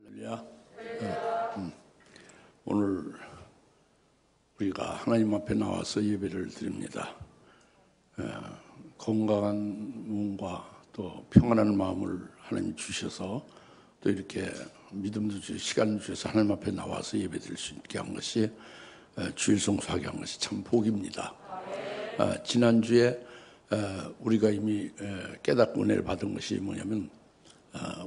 할렐루야. 오늘 우리가 하나님 앞에 나와서 예배를 드립니다. 건강한 몸과 또 평안한 마음을 하나님 주셔서 또 이렇게 믿음도 주셔서 시간을 주셔서 하나님 앞에 나와서 예배 드릴 수 있게 한 것이 주일 성수하게 한 것이 참 복입니다. 지난주에 우리가 이미 깨닫고 은혜를 받은 것이 뭐냐면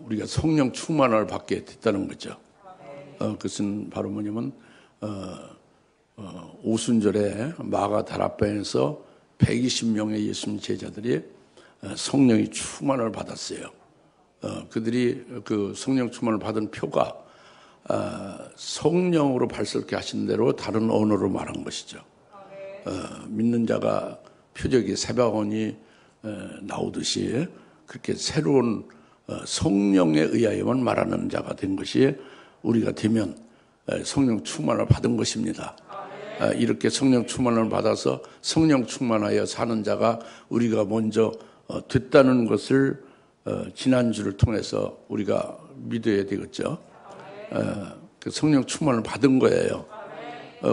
우리가 성령 충만을 받게 됐다는 거죠. 그것은 바로 뭐냐면 오순절에 마가 다락방에서 120명의 예수님 제자들이 성령이 충만을 받았어요. 그들이 그 성령 충만을 받은 표가 성령으로 발설케 하신 대로 다른 언어로 말한 것이죠. 믿는 자가 표적이 세바원이 나오듯이 그렇게 새로운 성령에 의하여만 말하는 자가 된 것이 우리가 되면 성령 충만을 받은 것입니다. 이렇게 성령 충만을 받아서 성령 충만하여 사는 자가 우리가 먼저 됐다는 것을 지난주를 통해서 우리가 믿어야 되겠죠. 그 성령 충만을 받은 거예요.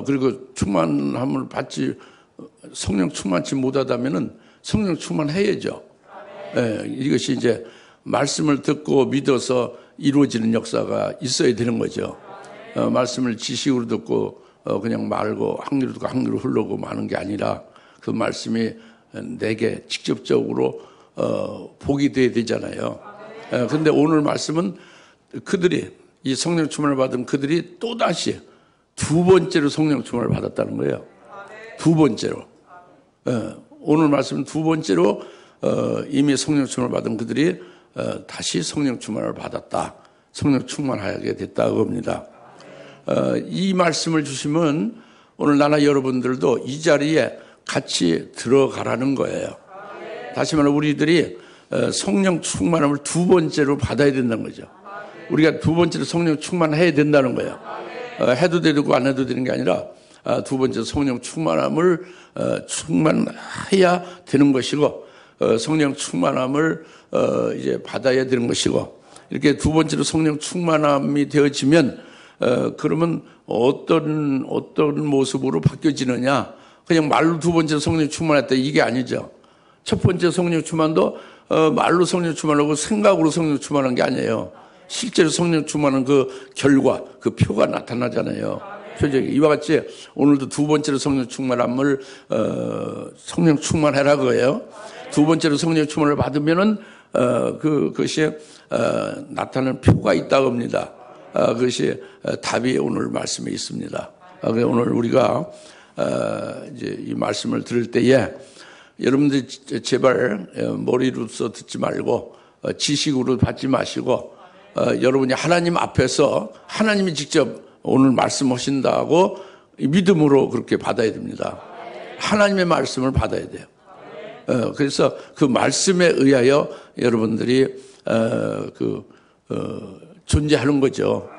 그리고 충만함을 받지 성령 충만치 못하다면은 성령 충만해야죠. 이것이 이제 말씀을 듣고 믿어서 이루어지는 역사가 있어야 되는 거죠. 말씀을 지식으로 듣고 그냥 말고 한 귀로 듣고 한 귀로 흘러고 마는 게 아니라 그 말씀이 내게 직접적으로 복이 돼야 되잖아요. 그런데 오늘 말씀은 그들이 이 성령 충만을 받은 그들이 또다시 두 번째로 성령 충만을 받았다는 거예요. 두 번째로. 오늘 말씀은 두 번째로 이미 성령 충만을 받은 그들이 다시 성령 충만을 받았다. 성령 충만하게 됐다 그겁니다. 이 말씀을 주시면 오늘 나나 여러분들도 이 자리에 같이 들어가라는 거예요. 다시 말해 우리들이 성령 충만함을 두 번째로 받아야 된다는 거죠. 우리가 두 번째로 성령 충만해야 된다는 거예요. 해도 되고 안 해도 되는 게 아니라 두 번째 성령 충만함을 충만해야 되는 것이고 성령 충만함을 이제 받아야 되는 것이고 이렇게 두 번째로 성령 충만함이 되어지면 그러면 어떤 모습으로 바뀌어지느냐? 그냥 말로 두 번째 성령 충만했다 이게 아니죠. 첫 번째 성령 충만도 말로 성령 충만하고 생각으로 성령 충만한 게 아니에요. 실제로 성령 충만한 그 결과, 그 표가 나타나잖아요. 표적이 이와 같이 오늘도 두 번째로 성령 충만함을 성령 충만해라 그거예요. 두 번째로 성령 충만을 받으면은 그것이 나타나는 표가 있다고 합니다. 그것이 답이 오늘 말씀에 있습니다. 그래서 오늘 우리가 이제 이 말씀을 들을 때에 여러분들 제발 머리로서 듣지 말고 지식으로 받지 마시고 여러분이 하나님 앞에서 하나님이 직접 오늘 말씀하신다고 믿음으로 그렇게 받아야 됩니다. 하나님의 말씀을 받아야 돼요. 그래서 그 말씀에 의하여 여러분들이 존재하는 거죠.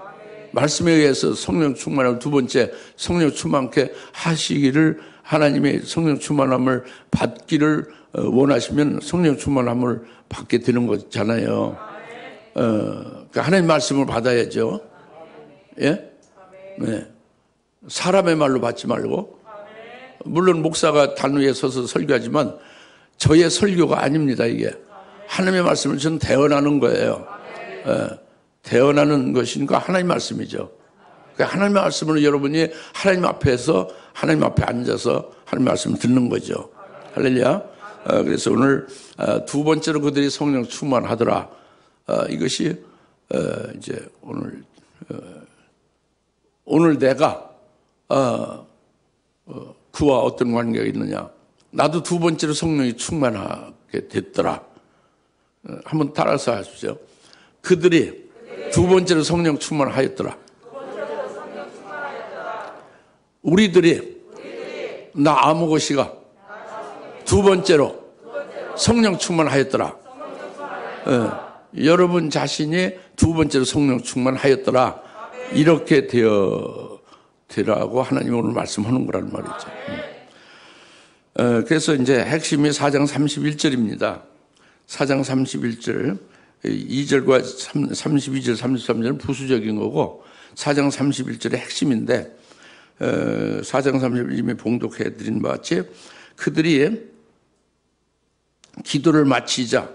말씀에 의해서 성령 충만함을 두 번째 성령 충만케 하시기를 하나님의 성령 충만함을 받기를 원하시면 성령 충만함을 받게 되는 거잖아요. 그러니까 하나님 말씀을 받아야죠. 예? 네. 사람의 말로 받지 말고 물론 목사가 단위에 서서 설교하지만 저의 설교가 아닙니다. 이게 하나님의 말씀을 저는 대언하는 거예요. 대언하는 것이니까 하나님 말씀이죠. 그러니까 하나님의 말씀을 여러분이 하나님 앞에서 하나님 앞에 앉아서 하나님 말씀을 듣는 거죠. 할렐루야. 그래서 오늘 두 번째로 그들이 성령 충만하더라. 이것이 이제 오늘 내가 그와 어떤 관계가 있느냐. 나도 두 번째로 성령이 충만하게 됐더라. 한번 따라서 하십시오. 그들이 두 번째로 성령 충만하였더라. 우리들이 나 아무것이가 두 번째로 성령 충만하였더라. 여러분 자신이 두 번째로 성령 충만하였더라. 이렇게 되라고 하나님 오늘 말씀하는 거라는 말이죠. 그래서 이제 핵심이 4장 31절입니다. 4장 31절 2절과 32절, 33절은 부수적인 거고 4장 31절의 핵심인데 4장 31절 이미 봉독해드린 바와 같이 그들이 기도를 마치자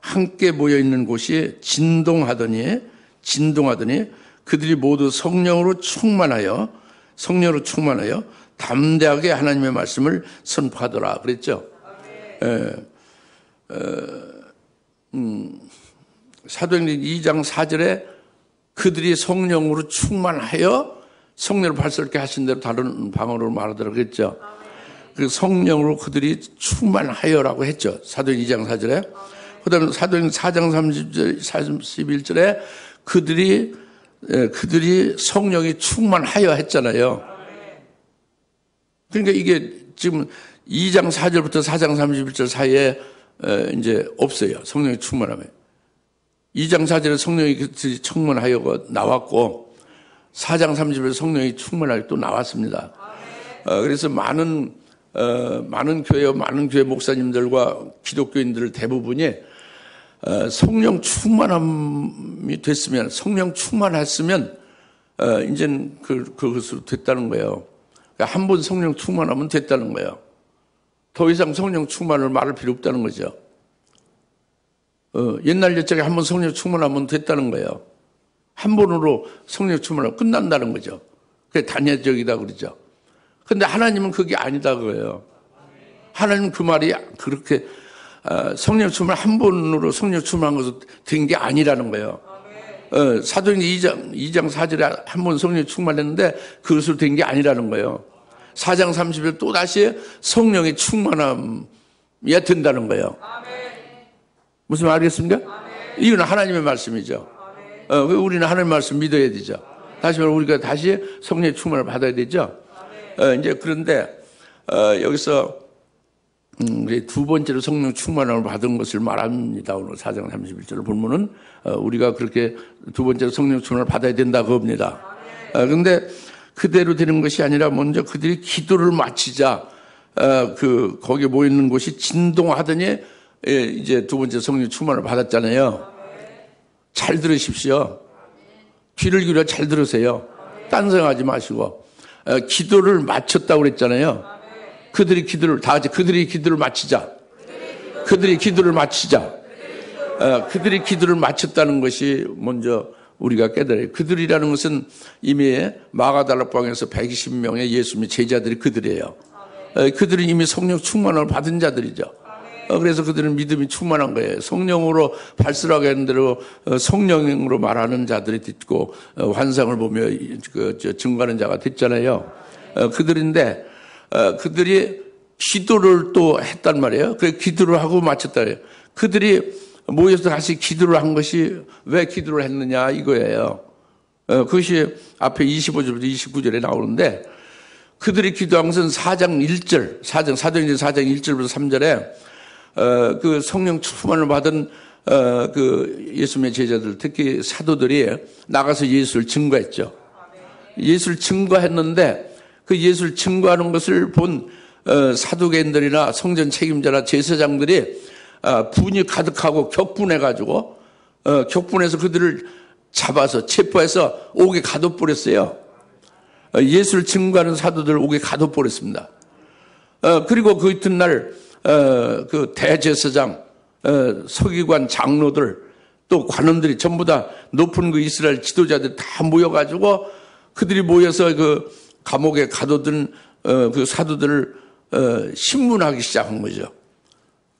함께 모여있는 곳이 진동하더니 그들이 모두 성령으로 충만하여 담대하게 하나님의 말씀을 선포하더라 그랬죠. 사도행전 2장 4절에 그들이 성령으로 충만하여 성령을 발설케 하신 대로 다른 방언으로 말하더라 그랬죠. 그 성령으로 그들이 충만하여라고 했죠. 사도행전 2장 4절에. 그 다음에 사도행전 4장 31절에 그들이 성령이 충만하여 했잖아요. 그러니까 이게 지금 2장 4절부터 4장 31절 사이에 이제 없어요. 성령이 충만하면. 2장 4절에 성령이 충만하여가 나왔고 4장 30절에 성령이 충만하여 또 나왔습니다. 그래서 많은 교회 목사님들과 기독교인들 대부분이 성령 충만함이 됐으면, 성령 충만했으면 이제는 그것으로 됐다는 거예요. 그러니까 한 번 성령 충만하면 됐다는 거예요. 더 이상 성령 충만을 말할 필요 없다는 거죠. 옛날 옛적에 한 번 성령 충만하면 됐다는 거예요. 한 번으로 성령 충만하면 끝난다는 거죠. 그게 단회적이다 그러죠. 근데 하나님은 그게 아니다 그거예요. 하나님은 그 말이 그렇게 성령 충만 한 번으로 성령 충만한 것은 된 게 아니라는 거예요. 사도행전 2장 4절에 한 번 성령 충만했는데 그것으로 된 게 아니라는 거예요. 4장 30절 또다시 성령의 충만함이야 된다는 거예요. 무슨 말 알겠습니까? 이건 하나님의 말씀이죠. 우리는 하나님의 말씀 믿어야 되죠. 다시 말하면 우리가 다시 성령의 충만을 받아야 되죠. 이제 그런데 여기서 두 번째로 성령 충만함을 받은 것을 말합니다. 오늘 4장 31절을 보면은 우리가 그렇게 두 번째로 성령 충만을 받아야 된다 그겁니다. 그런데 그대로 되는 것이 아니라 먼저 그들이 기도를 마치자 거기에 모여 있는 곳이 진동하더니 이제 두 번째 성령 충만을 받았잖아요. 잘 들으십시오. 귀를 기울여 잘 들으세요. 딴생하지 마시고 기도를 마쳤다고 그랬잖아요. 그들이 기도를 마치자. 그들이 기도를 마쳤다는 것이 먼저 우리가 깨달아요. 그들이라는 것은 이미 마가다락방에서 120명의 예수님의 제자들이 그들이에요. 그들은 이미 성령 충만을 받은 자들이죠. 그래서 그들은 믿음이 충만한 거예요. 성령으로 발설하게 하는 대로 성령으로 말하는 자들이 됐고 환상을 보며 증거하는 자가 됐잖아요. 그들인데 그들이 기도를 또 했단 말이에요. 그 기도를 하고 마쳤다 그래요. 그들이 모여서 다시 기도를 한 것이 왜 기도를 했느냐 이거예요. 그것이 앞에 25절부터 29절에 나오는데 그들이 기도한 것은 사도행전 4장 1절부터 3절에 그 성령 충만을 받은 그 예수님의 제자들 특히 사도들이 나가서 예수를 증거했죠. 예수를 증거했는데 그 예수를 증거하는 것을 본 사두개인들이나 성전 책임자나 제사장들이 분이 가득하고 격분해가지고 격분해서 그들을 잡아서 체포해서 옥에 가둬버렸어요. 예수를 증거하는 사도들을 옥에 가둬버렸습니다. 그리고 그 이튿날 그 대제사장, 서기관, 장로들 또 관원들이 전부 다 높은 그 이스라엘 지도자들이 다 모여가지고 그들이 모여서 그 감옥에 가둬둔 그 사도들을 신문하기 시작한 거죠.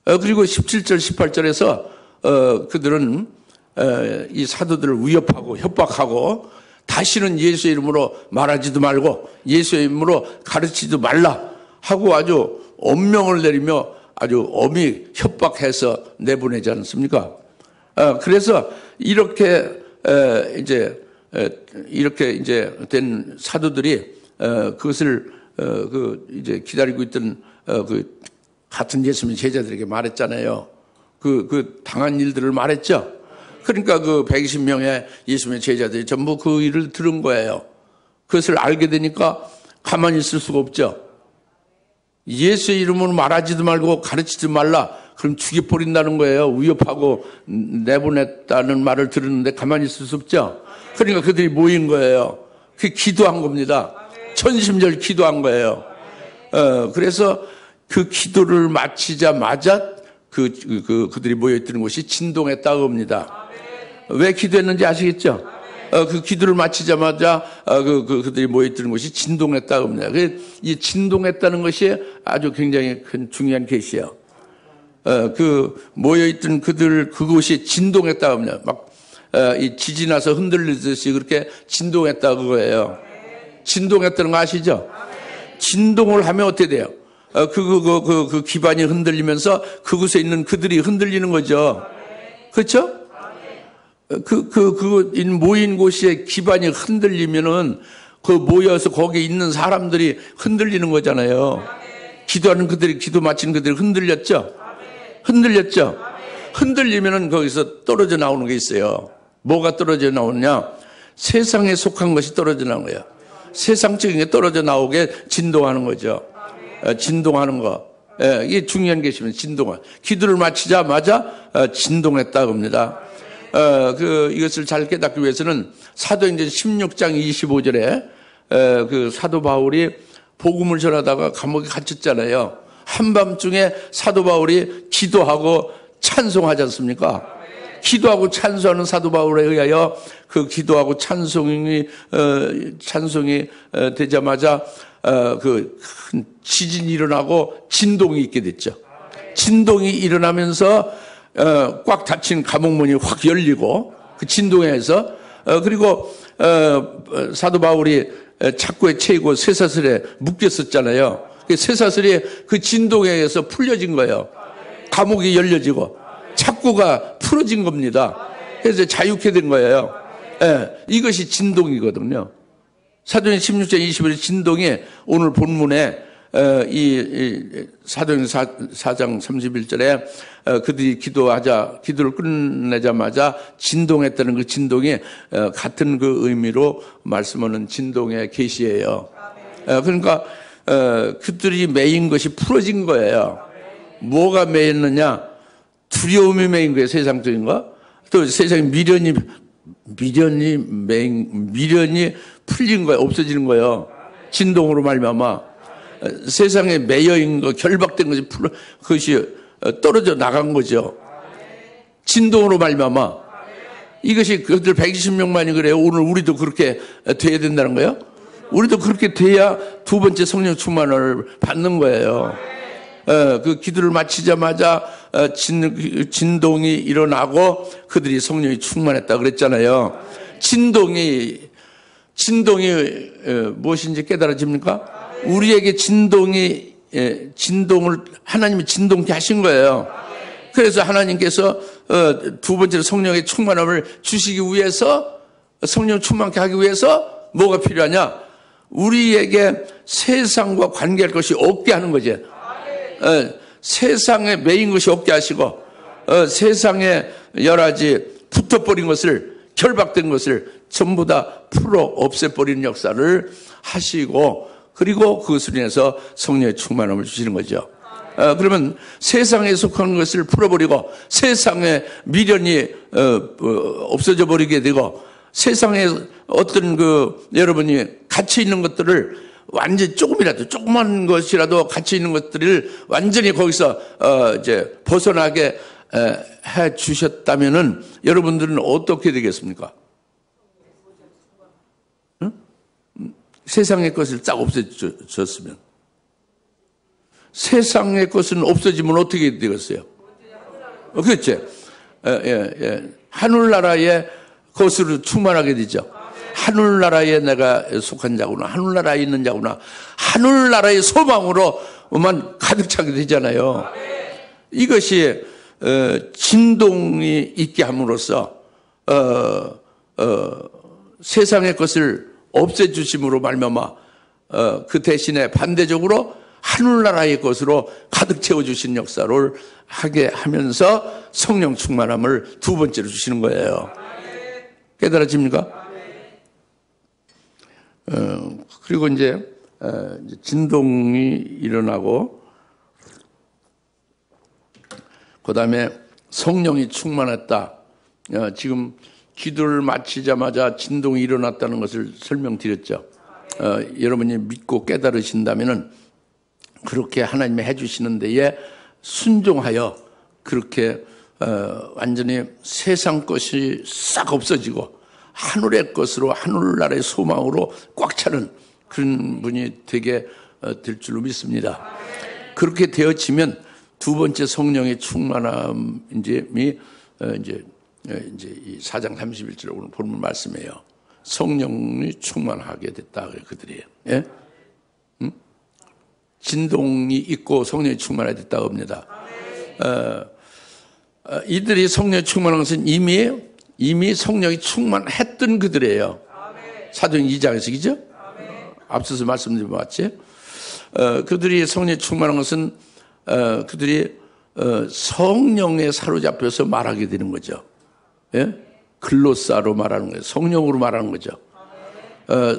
그리고 17절, 18절에서 그들은 이 사도들을 위협하고 협박하고 다시는 예수의 이름으로 말하지도 말고 예수의 이름으로 가르치지도 말라 하고 아주 엄명을 내리며 아주 엄히 협박해서 내보내지 않습니까? 그래서 이렇게 이제 된 사도들이 그것을 이제 기다리고 있던 그 같은 예수님의 제자들에게 말했잖아요. 그 당한 일들을 말했죠. 그러니까 그 120명의 예수님의 제자들이 전부 그 일을 들은 거예요. 그것을 알게 되니까 가만히 있을 수가 없죠. 예수의 이름으로 말하지도 말고 가르치지 말라. 그럼 죽여버린다는 거예요. 위협하고 내보냈다는 말을 들었는데 가만히 있을 수 없죠. 그러니까 그들이 모인 거예요. 그 기도한 겁니다. 전심절 기도한 거예요. 그래서 그 기도를 마치자마자 그들이 모여있던 곳이 진동했다고 합니다. 왜 기도했는지 아시겠죠? 그 기도를 마치자마자 그들이 모여있던 곳이 진동했다고 합니다. 이 진동했다는 것이 아주 굉장히 큰 중요한 계시예요. 그 모여있던 그곳이 진동했다고 합니다. 막 이 지진 나서 흔들리듯이 그렇게 진동했다고 그거예요. 진동했다는 거 아시죠? 진동을 하면 어떻게 돼요? 그 기반이 흔들리면서 그곳에 있는 그들이 흔들리는 거죠. 그렇죠? 모인 곳에 기반이 흔들리면은 모여서 거기 있는 사람들이 흔들리는 거잖아요. 기도하는 그들이, 기도 마치는 그들이 흔들렸죠? 흔들렸죠? 흔들리면은 거기서 떨어져 나오는 게 있어요. 뭐가 떨어져 나오느냐? 세상에 속한 것이 떨어져 나오는 거예요. 세상적인 게 떨어져 나오게 진동하는 거죠. 진동하는 거. 이게 중요한 것이면 진동한. 기도를 마치자마자 진동했다고 합니다. 이것을 잘 깨닫기 위해서는 사도행전 16장 25절에 그 사도 바울이 복음을 전하다가 감옥에 갇혔잖아요. 한밤중에 사도 바울이 기도하고 찬송하지 않습니까? 기도하고 찬송하는 사도 바울에 의하여 그 기도하고 찬송이 되자마자 그 큰 지진이 일어나고 진동이 있게 됐죠. 진동이 일어나면서 꽉 닫힌 감옥문이 확 열리고 그 진동에 의해서 그리고 사도 바울이 착고에 채이고 쇠사슬에 묶였었잖아요. 그 쇠사슬이 그 진동에 의해서 풀려진 거예요. 감옥이 열려지고 착고가 풀어진 겁니다. 그래서 자유케 된 거예요. 이것이 진동이거든요. 사도행전 16장 21절 진동이 오늘 본문에 이 사도행전 4장 31절에 그들이 기도를 끝내자마자 진동했다는 그 진동이 같은 그 의미로 말씀하는 진동의 계시예요. 그러니까 그들이 매인 것이 풀어진 거예요. 뭐가 매였느냐? 두려움이 매인 거예요. 세상적인 거. 또 세상에 미련이 풀린 거예요. 없어지는 거예요. 진동으로 말미암아 세상에 매여인 거, 결박된 그것이 떨어져 나간 거죠. 진동으로 말미암아. 이것이 그들 120명만이 그래요. 오늘 우리도 그렇게 돼야 된다는 거예요. 우리도 그렇게 돼야 두 번째 성령 충만을 받는 거예요. 그 기도를 마치자마자 진동이 일어나고 그들이 성령이 충만했다 그랬잖아요. 진동이 무엇인지 깨달아집니까? 우리에게 진동을 하나님이 진동케 하신 거예요. 그래서 하나님께서 두 번째로 성령의 충만함을 주시기 위해서, 성령 충만케 하기 위해서 뭐가 필요하냐? 우리에게 세상과 관계할 것이 없게 하는 거지. 세상에 매인 것이 없게 하시고 세상에 여러 가지 붙어버린 것을, 결박된 것을 전부 다 풀어 없애버리는 역사를 하시고, 그리고 그것을 인해서 성령의 충만함을 주시는 거죠. 그러면 세상에 속한 것을 풀어버리고 세상의 미련이 없어져 버리게 되고, 세상에 어떤 여러분이 갇혀 있는 것들을 완전히 조그만 것이라도 갇혀 있는 것들을 완전히 거기서 이제 벗어나게 해 주셨다면은 여러분들은 어떻게 되겠습니까? 응? 세상의 것을 딱 없애줬으면, 세상의 것은 없어지면 어떻게 되겠어요? 그렇죠? 하늘나라의 것으로 충만하게 되죠. 하늘나라에 내가 속한 자구나, 하늘나라에 있는 자구나, 하늘나라의 소망으로만 가득 차게 되잖아요. 이것이 진동이 있게 함으로써 세상의 것을 없애주심으로 말미암아 그 대신에 반대적으로 하늘나라의 것으로 가득 채워주신 역사를 하게 하면서 성령 충만함을 두 번째로 주시는 거예요. 깨달아집니까? 그리고 이제 진동이 일어나고 그 다음에 성령이 충만했다. 지금 기도를 마치자마자 진동이 일어났다는 것을 설명드렸죠. 여러분이 믿고 깨달으신다면은 그렇게 하나님이 해주시는 데에 순종하여 그렇게 완전히 세상 것이 싹 없어지고 하늘의 것으로 하늘나라의 소망으로 꽉 차는 그런 분이 되게 될 줄로 믿습니다. 그렇게 되어지면 두 번째 성령의 충만함이 이제 이 4장 31절 오늘 본문 말씀이에요. 성령이 충만하게 됐다 그들이. 예? 진동이 있고 성령이 충만하게 됐다고 합니다. 이들이 성령이 충만한 것은 이미 성령이 충만했던 그들이에요. 사도행 2장에서 그죠? 앞서서 말씀드린 것 같지? 그들이 성령이 충만한 것은 그들이 성령에 사로잡혀서 말하게 되는 거죠. 예? 글로사로 말하는 거예요. 성령으로 말하는 거죠.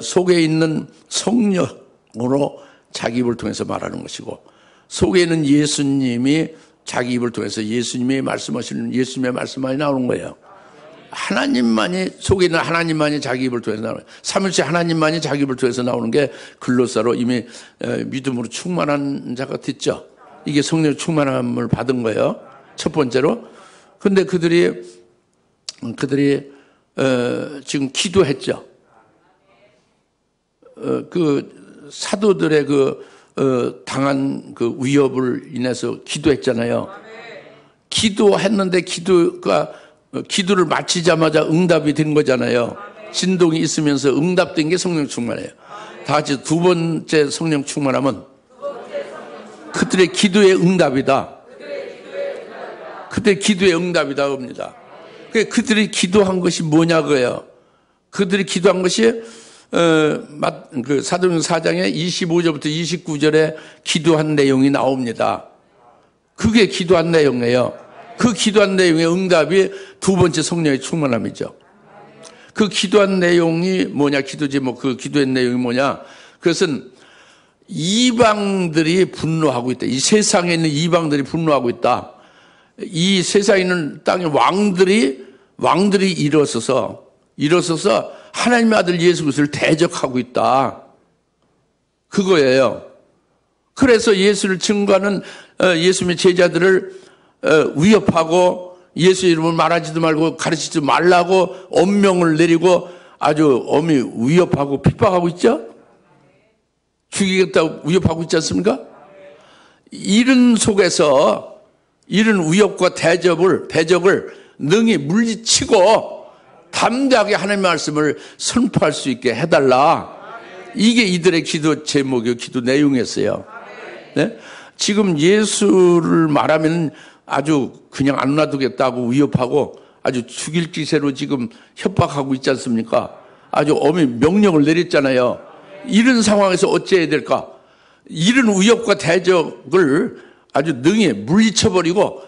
속에 있는 성령으로 자기 입을 통해서 말하는 것이고, 속에 있는 예수님이 자기 입을 통해서 예수님이 말씀하시는 예수님의 말씀만이 나오는 거예요. 하나님만이, 속에 있는 하나님만이 자기 입을 통해서 나오는 거예요. 삼일째 하나님만이 자기 입을 통해서 나오는 게 글로사로 이미 믿음으로 충만한 자가 됐죠. 이게 성령 충만함을 받은 거예요. 첫 번째로. 근데 그들이 지금 기도했죠. 그 사도들의 당한 그 위협을 인해서 기도했잖아요. 기도했는데 기도를 마치자마자 응답이 된 거잖아요. 진동이 있으면서 응답된 게 성령 충만이에요. 다 같이 두 번째 성령 충만함은 그들의 기도의 응답이다. 그들의 기도의 응답이다 합니다. 그들이 기도한 것이 뭐냐고요. 그들이 기도한 것이 그 사도행전 4장에 25절부터 29절에 기도한 내용이 나옵니다. 그게 기도한 내용이에요. 그 기도한 내용의 응답이 두 번째 성령의 충만함이죠. 그 기도한 내용이 뭐냐, 기도지 뭐 그 기도한 내용이 뭐냐. 그것은 이방들이 분노하고 있다. 이 세상에 있는 이방들이 분노하고 있다. 이 세상에 있는 땅의 왕들이 일어서서 하나님의 아들 예수 그리스도를 대적하고 있다. 그거예요. 그래서 예수를 증거하는 예수님의 제자들을 위협하고 예수 이름을 말하지도 말고 가르치지 말라고 엄명을 내리고 아주 엄히 위협하고 핍박하고 있죠. 죽이겠다고 위협하고 있지 않습니까? 이런 속에서 이런 위협과 대적을 능히 물리치고 담대하게 하나님의 말씀을 선포할 수 있게 해달라. 이게 이들의 기도 제목이요, 기도 내용이었어요. 네? 지금 예수를 말하면 아주 그냥 안 놔두겠다고 위협하고 아주 죽일 기세로 지금 협박하고 있지 않습니까? 아주 엄히 명령을 내렸잖아요. 이런 상황에서 어찌해야 될까? 이런 위협과 대적을 아주 능히 물리쳐버리고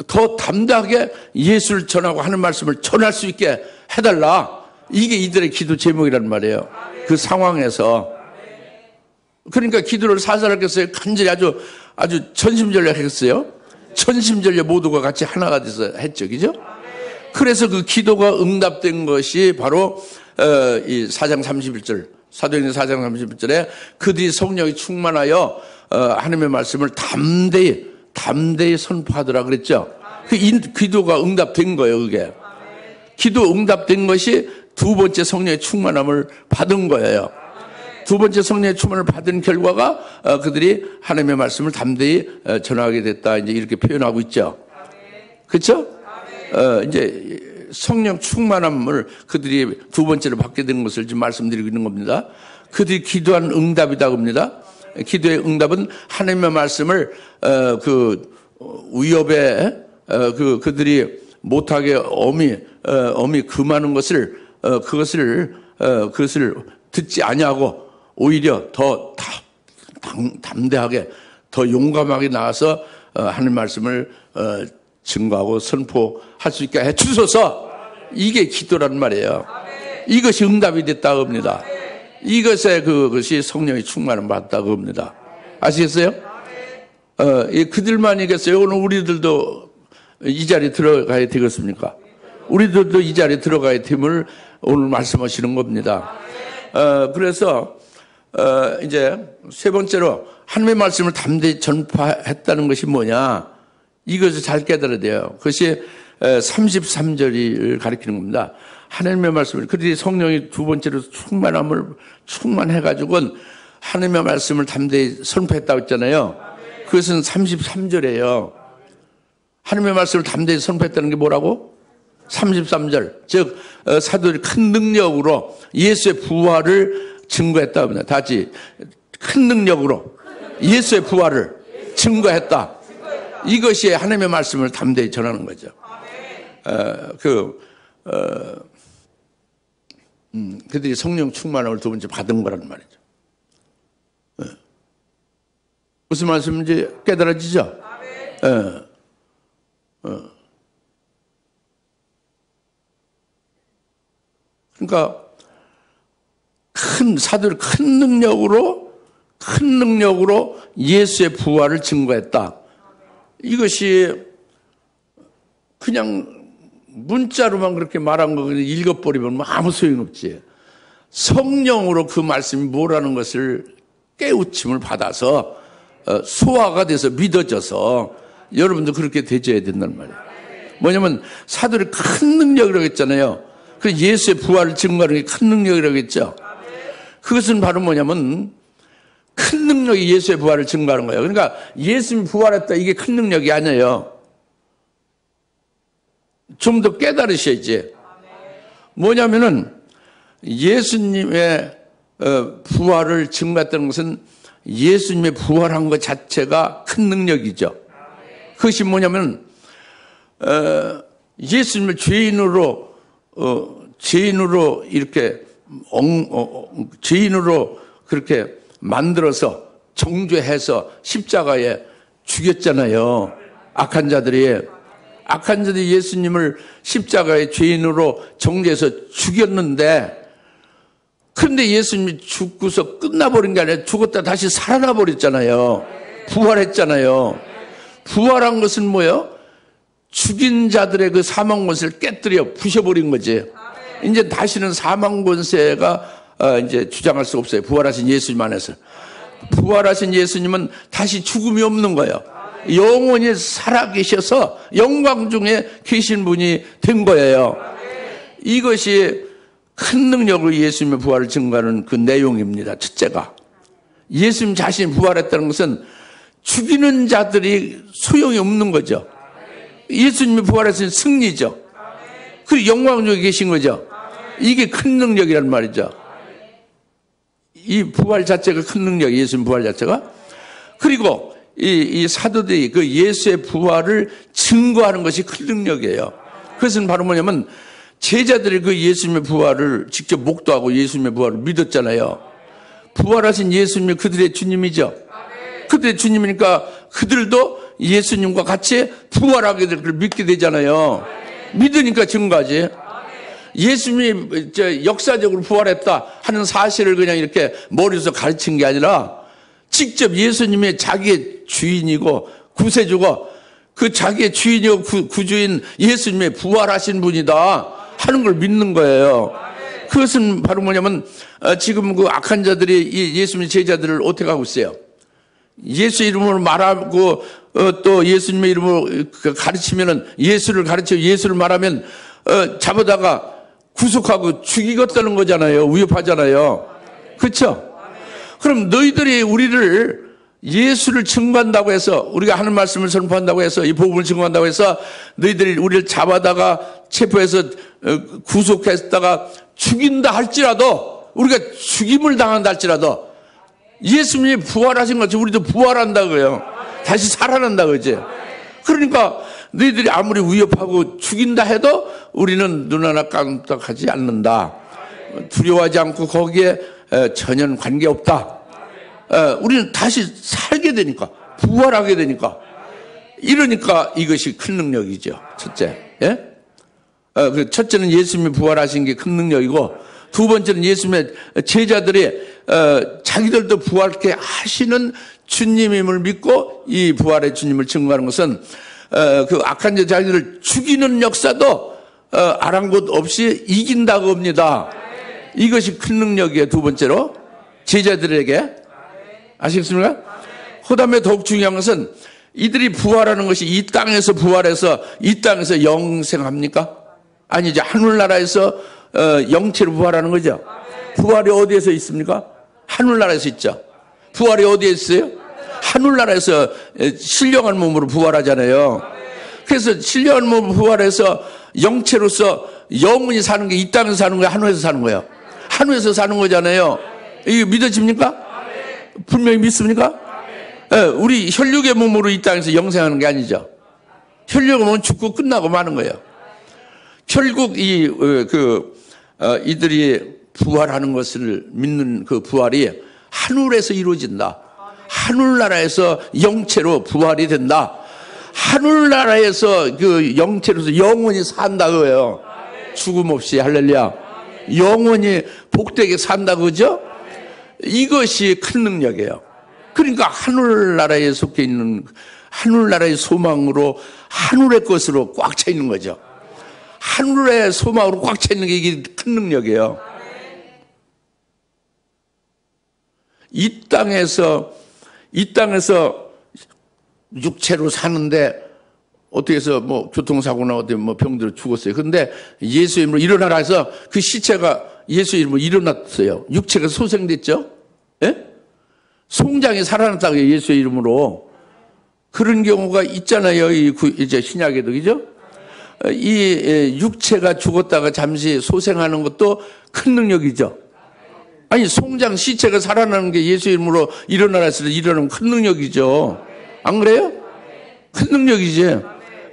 더 담대하게 예수를 전하고 하는 말씀을 전할 수 있게 해달라. 이게 이들의 기도 제목이란 말이에요. 그 상황에서. 그러니까 기도를 살살하겠어요. 간절히 아주 전심전력했어요. 전심전력 모두가 같이 하나가 돼서 했죠. 그죠? 그래서 그 기도가 응답된 것이 바로 이 4장 31절, 사도행전 4장 31절에 그들이 성령이 충만하여 하나님의 말씀을 담대히 선포하더라 그랬죠. 그 기도가 응답된 거예요. 그게 기도 응답된 것이 두 번째 성령의 충만함을 받은 거예요. 두 번째 성령의 충만을 받은 결과가 그들이 하나님의 말씀을 담대히 전하게 됐다. 이제 이렇게 표현하고 있죠. 그렇죠? 이제 성령 충만함을 그들이 두 번째로 받게 되는 것을 지금 말씀드리고 있는 겁니다. 그들이 기도한 응답이다 합니다. 기도의 응답은 하나님의 말씀을 그 위협에 그들이 못하게 엄히 금하는 것을 그것을 듣지 아니하고 오히려 더 담대하게 더 용감하게 나와서 하나님 말씀을 증거하고 선포할 수 있게 해주소서. 이게 기도란 말이에요. 이것이 응답이 됐다고 합니다. 이것에 그것이 성령의 충만을 받았다고 합니다. 아시겠어요? 그들만이겠어요? 오늘 우리들도 이 자리에 들어가야 되겠습니까? 우리들도 이 자리에 들어가야 됨을 오늘 말씀하시는 겁니다. 그래서 이제 세 번째로 하나님의 말씀을 담대히 전파했다는 것이 뭐냐? 이것을 잘 깨달아야 돼요. 그것이 33절을 가리키는 겁니다. 하나님의 말씀을, 그들이 성령이 두 번째로 충만해가지고는 하나님의 말씀을 담대히 선포했다고 했잖아요. 그것은 33절이에요. 하나님의 말씀을 담대히 선포했다는 게 뭐라고? 33절. 즉, 사도들이 큰 능력으로 예수의 부활을 증거했다고 합니다. 다시, 큰 능력으로 예수의 부활을 증거했다. 이것이 하나님의 말씀을 담대히 전하는 거죠. 그들이 성령 충만함을 두 번째 받은 거란 말이죠. 무슨 말씀인지 깨달아지죠? 그러니까 사도들 큰 능력으로 예수의 부활을 증거했다. 이것이 그냥 문자로만 그렇게 말한 거 읽어버리면 아무 소용없지. 성령으로 그 말씀이 뭐라는 것을 깨우침을 받아서 소화가 돼서 믿어져서 여러분도 그렇게 되져야 된단 말이에요. 뭐냐면 사도들이 큰 능력이라고 했잖아요. 그 예수의 부활을 증거하는 게 큰 능력이라고 했죠. 그것은 바로 뭐냐면 큰 능력이 예수의 부활을 증거하는 거예요. 그러니까 예수님이 부활했다, 이게 큰 능력이 아니에요. 좀 더 깨달으셔야지. 뭐냐면은 예수님의 부활을 증거했다는 것은 예수님의 부활한 것 자체가 큰 능력이죠. 그것이 뭐냐면 예수님을 죄인으로 이렇게 죄인으로 그렇게 만들어서 정죄해서 십자가에 죽였잖아요. 악한 자들이 예수님을 십자가에 죄인으로 정죄해서 죽였는데, 그런데 예수님이 죽고서 끝나버린 게 아니라 죽었다 다시 살아나 버렸잖아요. 부활했잖아요. 부활한 것은 뭐예요? 죽인 자들의 그 사망 권세를 깨뜨려 부셔버린 거지. 이제 다시는 사망 권세가 이제 주장할 수 없어요. 부활하신 예수님 안에서. 부활하신 예수님은 다시 죽음이 없는 거예요. 영원히 살아계셔서 영광 중에 계신 분이 된 거예요. 이것이 큰 능력으로 예수님의 부활을 증거하는 그 내용입니다. 첫째가, 예수님 자신이 부활했다는 것은 죽이는 자들이 소용이 없는 거죠. 예수님이 부활했으니 승리죠. 그 영광 중에 계신 거죠. 이게 큰 능력이란 말이죠. 이 부활 자체가 큰 능력이에요. 예수님 부활 자체가. 그리고 이 사도들이 그 예수의 부활을 증거하는 것이 큰 능력이에요. 그것은 바로 뭐냐면 제자들이 그 예수님의 부활을 직접 목도하고 예수님의 부활을 믿었잖아요. 부활하신 예수님이 그들의 주님이죠. 그들의 주님이니까 그들도 예수님과 같이 부활하게 될 걸 믿게 되잖아요. 믿으니까 증거하지. 예수님이 역사적으로 부활했다 하는 사실을 그냥 이렇게 머리에서 가르친 게 아니라 직접 예수님이 자기의 주인이고 구세주고 그 자기의 주인이고 구주인 예수님의 부활하신 분이다 하는 걸 믿는 거예요. 그것은 바로 뭐냐면 지금 그 악한 자들이 이 예수님의 제자들을 어떻게 하고 있어요? 예수 이름으로 말하고 또 예수님의 이름으로 가르치면은 예수를 가르치고 예수를 말하면 잡아다가 구속하고 죽이겠다는 거잖아요. 위협하잖아요. 그렇죠? 그럼 너희들이 우리를 예수를 증거한다고 해서, 우리가 하는 말씀을 선포한다고 해서, 이 복음을 증거한다고 해서 너희들이 우리를 잡아다가 체포해서 구속했다가 죽인다 할지라도, 우리가 죽임을 당한다 할지라도 예수님이 부활하신 것처럼 우리도 부활한다고요. 다시 살아난다 그러지. 그러니까 너희들이 아무리 위협하고 죽인다 해도 우리는 눈 하나 깜짝하지 않는다. 두려워하지 않고 거기에 전혀 관계없다. 우리는 다시 살게 되니까, 부활하게 되니까. 이러니까 이것이 큰 능력이죠. 첫째. 예? 첫째는 예수님이 부활하신 게 큰 능력이고, 두 번째는 예수님의 제자들이 자기들도 부활케 하시는 주님임을 믿고 이 부활의 주님을 증거하는 것은 그 악한 자들을 죽이는 역사도 아랑곳 없이 이긴다고 합니다. 이것이 큰 능력이에요. 두 번째로 제자들에게. 아시겠습니까? 그 다음에 더욱 중요한 것은 이들이 부활하는 것이 이 땅에서 부활해서 이 땅에서 영생합니까? 아니죠. 하늘나라에서 영체로 부활하는 거죠. 부활이 어디에서 있습니까? 하늘나라에서 있죠. 부활이 어디에 있어요? 하늘나라에서 신령한 몸으로 부활하잖아요. 그래서 신령한 몸으로 부활해서 영체로서 영원히 사는 게 이 땅에서 사는 거예요? 하늘에서 사는 거예요? 하늘에서 사는 거잖아요. 이게 믿어집니까? 분명히 믿습니까? 우리 혈육의 몸으로 이 땅에서 영생하는 게 아니죠. 혈육의 몸은 죽고 끝나고 마는 거예요. 결국 이들이 부활하는 것을 믿는 그 부활이 하늘에서 이루어진다. 하늘나라에서 영체로 부활이 된다. 하늘나라에서 그 영체로서 영원히 산다 그거예요. 죽음 없이. 할렐루야. 영원히 복되게 산다 그죠? 이것이 큰 능력이에요. 그러니까 하늘나라에 속해 있는 하늘나라의 소망으로 하늘의 것으로 꽉 차 있는 거죠. 하늘의 소망으로 꽉 차 있는 게 이게 큰 능력이에요. 이 땅에서 육체로 사는데 어떻게 해서 뭐 교통사고나 어디 뭐 병들어 죽었어요. 그런데 예수 이름으로 일어나라 해서 그 시체가 예수 이름으로 일어났어요. 육체가 소생됐죠. 예? 송장이 살아났다고 해요. 예수의 이름으로. 그런 경우가 있잖아요. 이제 신약에도, 그죠? 이 육체가 죽었다가 잠시 소생하는 것도 큰 능력이죠. 아니, 송장 시체가 살아나는 게 예수 이름으로 일어나라 했을 때 일어나면 큰 능력이죠. 안 그래요? 큰 능력이지.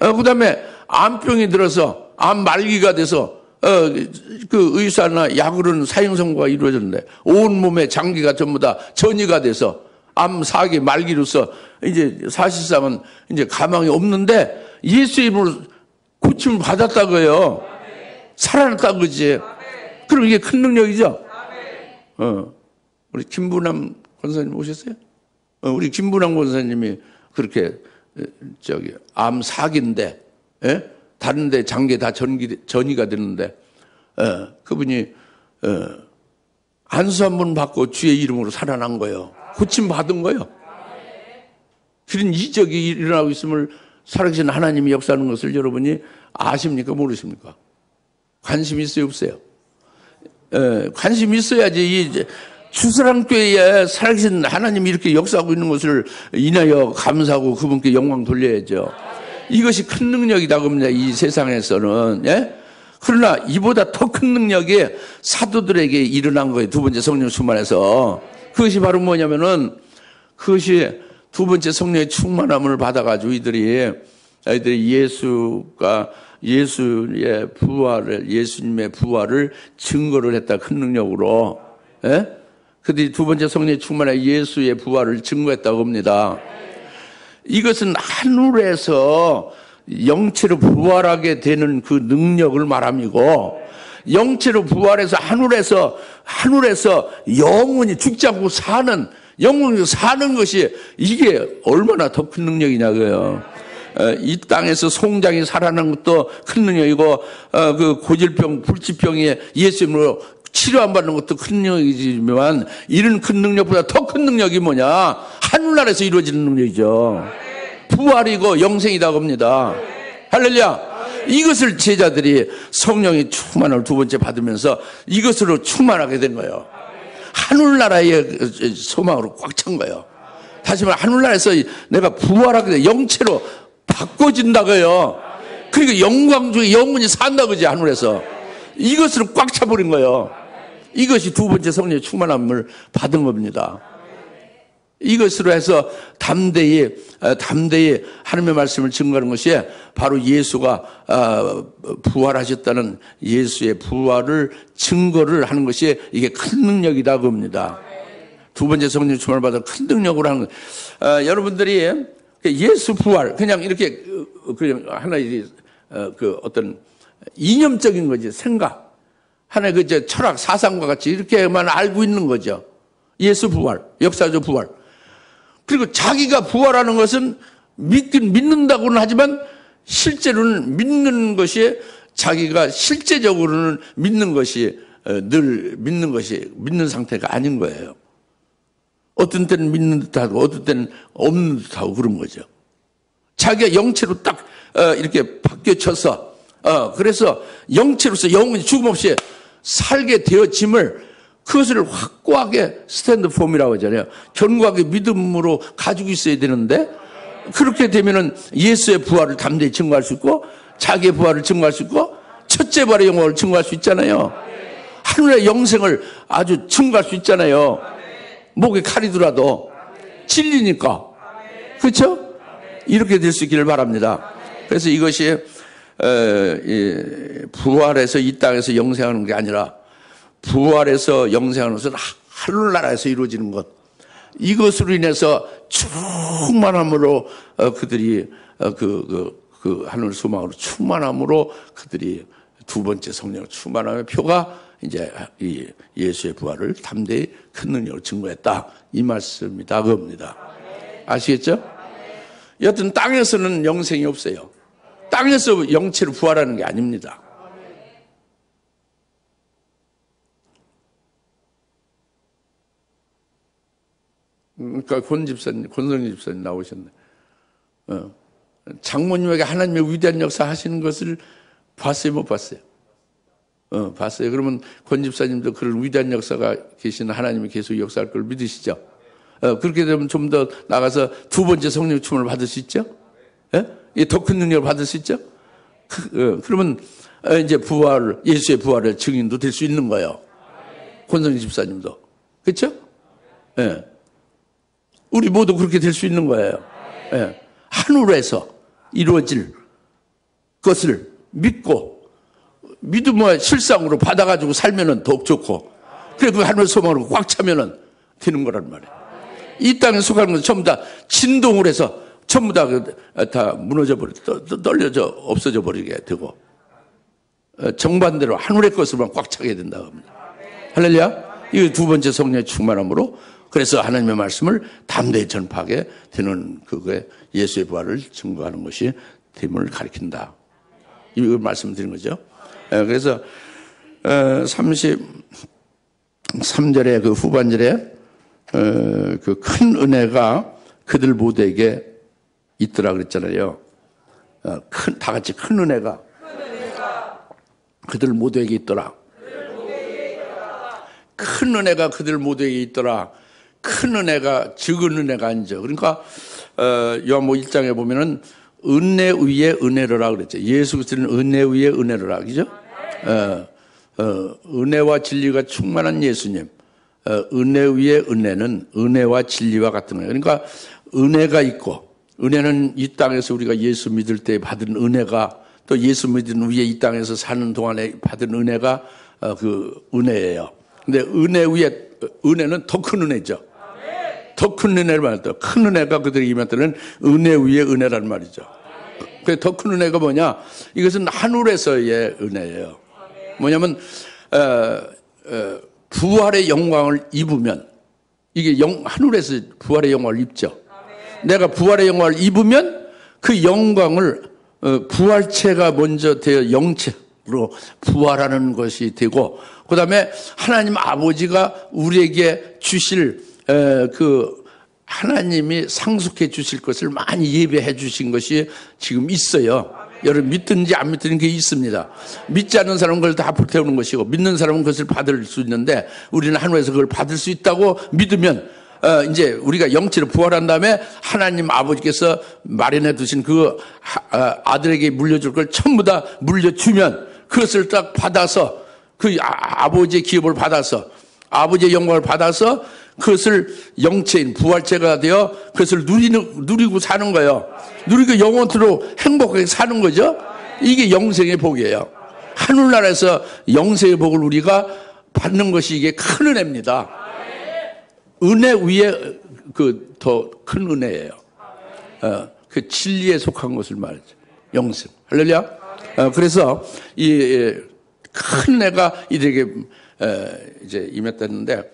그 다음에 암병이 들어서 암 말기가 돼서 그 의사나 약으로는 사형 선고가 이루어졌는데 온몸에 장기가 전부 다 전이가 돼서 암 사기 말기로서 이제 사실상은 이제 가망이 없는데 예수 이름으로 고침을 받았다고요. 살아났다고 그지. 그럼 이게 큰 능력이죠. 우리 김부남 권사님 오셨어요? 우리 김부남 권사님이 그렇게 암 사기인데, 예? 다른데 장기 다 전이가 되는데, 그분이 안수 한 번 받고 주의 이름으로 살아난 거예요. 고침 받은 거예요. 그런 이적이 일어나고 있음을 살아계신 하나님이 역사하는 것을 여러분이 아십니까? 모르십니까? 관심 있어요? 없어요? 관심 있어야지. 이 주사랑교회에 살아계신 하나님이 이렇게 역사하고 있는 것을 인하여 감사하고 그분께 영광 돌려야죠. 이것이 큰 능력이다 겁니다. 이 세상에서는. 예? 그러나 이보다 더 큰 능력이 사도들에게 일어난 거예요. 두 번째 성령 충만해서. 그것이 바로 뭐냐면은 그것이 두 번째 성령의 충만함을 받아가지고 이들이 예수의 부활을, 예수님의 부활을 증거를 했다. 큰 능력으로. 예? 그들이 두 번째 성령의 충만해 예수의 부활을 증거했다고 합니다. 이것은 하늘에서 영체로 부활하게 되는 그 능력을 말함이고, 영체로 부활해서 하늘에서 영원히 죽지 않고 영원히 사는 것이 이게 얼마나 더 큰 능력이냐고요. 이 땅에서 송장이 살아나는 것도 큰 능력이고, 그 고질병, 불치병에 예수님으로 치료 안 받는 것도 큰 능력이지만, 이런 큰 능력보다 더 큰 능력이 뭐냐? 하늘나라에서 이루어지는 능력이죠. 부활이고 영생이라고 합니다. 할렐루야. 이것을 제자들이 성령의 충만을 두 번째 받으면서 이것으로 충만하게 된 거예요. 하늘나라의 소망으로 꽉 찬 거예요. 다시 말해 하늘나라에서 내가 부활하게 돼 영체로 바꿔진다고요. 그러니까 영광 중에 영원히 산다 그지. 하늘에서 이것으로 꽉 차버린 거예요. 이것이 두 번째 성령의 충만함을 받은 겁니다. 이것으로 해서 담대히 하나님의 말씀을 증거하는 것이 바로 예수가 부활하셨다는 예수의 부활을 증거를 하는 것이 이게 큰 능력이다 그겁니다. 두 번째 성령 충만을 받아 큰 능력으로 하는 것. 여러분들이 예수 부활 그냥 이렇게 그냥 하나의 그 어떤 이념적인 거지, 생각, 하나의 그 철학 사상과 같이 이렇게만 알고 있는 거죠. 예수 부활, 역사적 부활. 그리고 자기가 부활하는 것은 믿는다고는 하지만 실제로는 믿는 것이 자기가 실제적으로는 믿는 것이 늘 믿는 상태가 아닌 거예요. 어떤 때는 믿는 듯하고 어떤 때는 없는 듯하고 그런 거죠. 자기가 영체로 딱 이렇게 바뀌어져서 그래서 영체로서 영원히 죽음 없이 살게 되어짐을 그것을 확고하게 스탠드폼이라고 하잖아요. 견고하게 믿음으로 가지고 있어야 되는데 그렇게 되면은 예수의 부활을 담대히 증거할 수 있고 자기의 부활을 증거할 수 있고 첫째 부활의 영광을 증거할 수 있잖아요. 하늘의 영생을 아주 증거할 수 있잖아요. 목에 칼이더라도 진리니까. 그렇죠? 이렇게 될 수 있기를 바랍니다. 그래서 이것이 부활해서 이 땅에서 영생하는 게 아니라 부활해서 영생하는 것은 하늘나라에서 이루어지는 것. 이것으로 인해서 충만함으로 그들이 그 하늘 소망으로 충만함으로 그들이 두 번째 성령 충만함의 표가 이제 이 예수의 부활을 담대히 큰 능력으로 증거했다. 이 말씀이다 그겁니다. 아시겠죠? 여하튼 땅에서는 영생이 없어요. 땅에서 영체로 부활하는 게 아닙니다. 그러니까 권성희 집사님 나오셨네. 장모님에게 하나님의 위대한 역사 하시는 것을 봤어요, 못 봤어요? 봤어요. 그러면 권 집사님도 그런 위대한 역사가 계시는 하나님이 계속 역사할 걸 믿으시죠? 그렇게 되면 좀 더 나가서 두 번째 성령 춤을 받을 수 있죠? 예? 더 큰 능력을 받을 수 있죠? 그러면 이제 예수의 부활의 증인도 될 수 있는 거예요. 권성희 집사님도. 그렇죠? 예. 우리 모두 그렇게 될 수 있는 거예요. 예. 하늘에서 이루어질 것을 믿고 믿음의 실상으로 받아가지고 살면은 더욱 좋고 그래 그 하늘 소망으로 꽉 차면은 되는 거란 말이에요. 이 땅에 속하는 것은 전부 다 진동을 해서 전부 다 무너져 떨려져 없어져 버리게 되고 정반대로 하늘의 것으로만 꽉 차게 된다고 합니다. 할렐루야. 이 두 번째 성령의 충만함으로 그래서 하나님의 말씀을 담대히 전파하게 되는 그거에 예수의 부활을 증거하는 것이 됨을 가리킨다. 이걸 말씀드린 거죠. 그래서 33절의 그 후반절에 그 큰 은혜가 그들 모두에게 있더라 그랬잖아요. 다 같이 큰 은혜가 그들 모두에게 있더라. 큰 은혜가 그들 모두에게 있더라. 큰 은혜가 적은 은혜가 아니죠. 그러니까 요한복음 1장에 보면은 은혜 위에 은혜로라 그랬죠. 예수 그리스도는 은혜 위에 은혜로라 그죠? 은혜와 진리가 충만한 예수님. 은혜 위에 은혜는 은혜와 진리와 같은 거예요. 그러니까 은혜가 있고 은혜는 이 땅에서 우리가 예수 믿을 때 받은 은혜가 또 예수 믿은 위에 이 땅에서 사는 동안에 받은 은혜가 그 은혜예요. 근데 은혜 위에 은혜는 더 큰 은혜죠. 더 큰 은혜를 말했다. 큰 은혜가 그들에게 임했다는 은혜 위에 은혜란 말이죠. 그 더 큰 은혜가 뭐냐? 이것은 하늘에서의 은혜예요. 뭐냐면 부활의 영광을 입으면 이게 하늘에서 부활의 영광을 입죠. 내가 부활의 영광을 입으면 그 영광을 부활체가 먼저 되어 영체로 부활하는 것이 되고 그 다음에 하나님 아버지가 우리에게 주실 그 하나님이 상속해 주실 것을 많이 예배해 주신 것이 지금 있어요. 여러분 믿든지 안 믿든지 그게 있습니다. 믿지 않는 사람은 그걸 다 불태우는 것이고 믿는 사람은 그것을 받을 수 있는데 우리는 하늘에서 그걸 받을 수 있다고 믿으면 이제 우리가 영체로 부활한 다음에 하나님 아버지께서 마련해 두신 그 아들에게 물려줄 걸 전부 다 물려주면 그것을 딱 받아서 그 아버지의 기업을 받아서 아버지의 영광을 받아서 그것을 영체인 부활체가 되어 그것을 누리고 사는 거예요. 누리고 영원토록 행복하게 사는 거죠. 이게 영생의 복이에요. 하늘나라에서 영생의 복을 우리가 받는 것이 이게 큰 은혜입니다. 은혜 위에 그 더 큰 은혜예요. 그 진리에 속한 것을 말이죠. 영생. 할렐루야. 그래서 이 큰 은혜가 이들에게 이제 임했다는데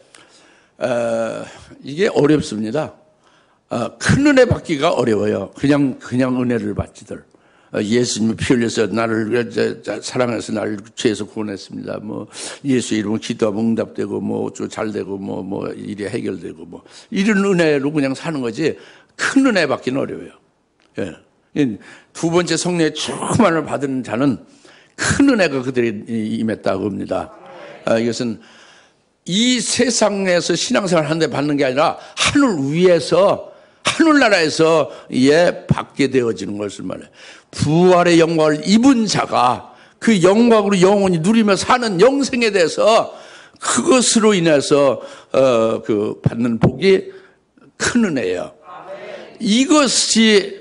이게 어렵습니다. 큰 은혜 받기가 어려워요. 그냥 은혜를 받지들. 예수님이 피 흘려서 나를 사랑해서 나를 죄에서 구원했습니다. 뭐 예수 이름으로 기도하면 응답되고 뭐 잘 되고 뭐 일이 해결되고 뭐 이런 은혜로 그냥 사는 거지 큰 은혜 받기는 어려워요. 예. 두 번째 성령의 충만을 받은 자는 큰 은혜가 그들이 임했다고 합니다. 이것은 이 세상에서 신앙생활 하는데 받는 게 아니라 하늘 위에서 하늘나라에서 받게 되어지는 것을 말해요. 부활의 영광을 입은 자가 그 영광으로 영원히 누리며 사는 영생에 대해서 그것으로 인해서 받는 복이 큰 은혜예요. 이것이